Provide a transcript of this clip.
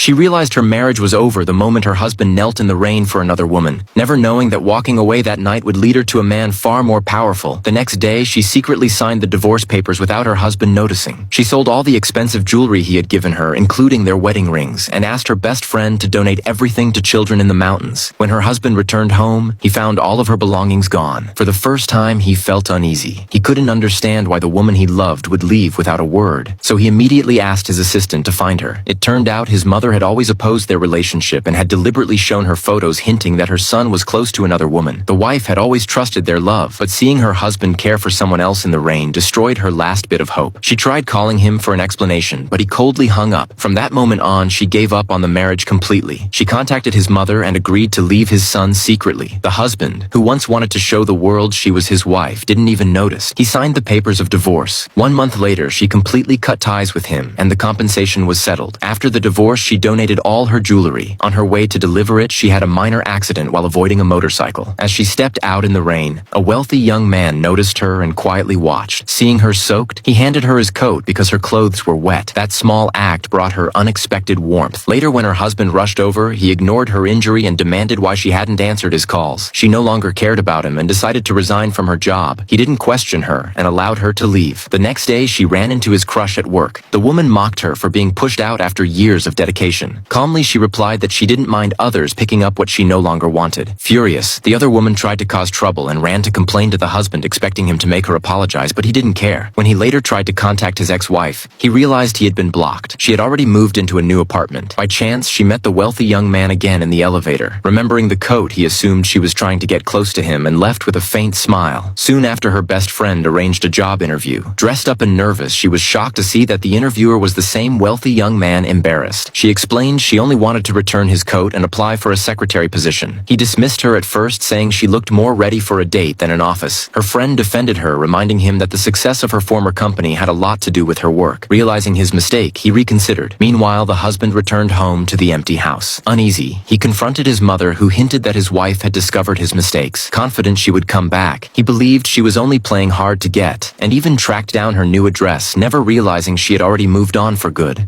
She realized her marriage was over the moment her husband knelt in the rain for another woman, never knowing that walking away that night would lead her to a man far more powerful. The next day, she secretly signed the divorce papers without her husband noticing. She sold all the expensive jewelry he had given her, including their wedding rings, and asked her best friend to donate everything to children in the mountains. When her husband returned home, he found all of her belongings gone. For the first time, he felt uneasy. He couldn't understand why the woman he loved would leave without a word, so he immediately asked his assistant to find her. It turned out his mother had always opposed their relationship and had deliberately shown her photos hinting that her son was close to another woman. The wife had always trusted their love, but seeing her husband care for someone else in the rain destroyed her last bit of hope. She tried calling him for an explanation, but he coldly hung up. From that moment on, she gave up on the marriage completely. She contacted his mother and agreed to leave his son secretly. The husband, who once wanted to show the world she was his wife, didn't even notice. He signed the papers of divorce. 1 month later, she completely cut ties with him, and the compensation was settled. After the divorce, she donated all her jewelry. On her way to deliver it, she had a minor accident while avoiding a motorcycle. As she stepped out in the rain, a wealthy young man noticed her and quietly watched. Seeing her soaked, he handed her his coat because her clothes were wet. That small act brought her unexpected warmth. Later, when her husband rushed over, he ignored her injury and demanded why she hadn't answered his calls. She no longer cared about him and decided to resign from her job. He didn't question her and allowed her to leave. The next day, she ran into his crush at work. The woman mocked her for being pushed out after years of dedication. Calmly, she replied that she didn't mind others picking up what she no longer wanted. Furious, the other woman tried to cause trouble and ran to complain to the husband, expecting him to make her apologize, but he didn't care. When he later tried to contact his ex-wife, he realized he had been blocked. She had already moved into a new apartment. By chance, she met the wealthy young man again in the elevator. Remembering the coat, he assumed she was trying to get close to him and left with a faint smile. Soon after, her best friend arranged a job interview. Dressed up and nervous, she was shocked to see that the interviewer was the same wealthy young man. Embarrassed, she explained she only wanted to return his coat and apply for a secretary position. He dismissed her at first, saying she looked more ready for a date than an office. Her friend defended her, reminding him that the success of her former company had a lot to do with her work. Realizing his mistake, he reconsidered. Meanwhile, the husband returned home to the empty house. Uneasy, he confronted his mother, who hinted that his wife had discovered his mistakes. Confident she would come back, he believed she was only playing hard to get, and even tracked down her new address, never realizing she had already moved on for good.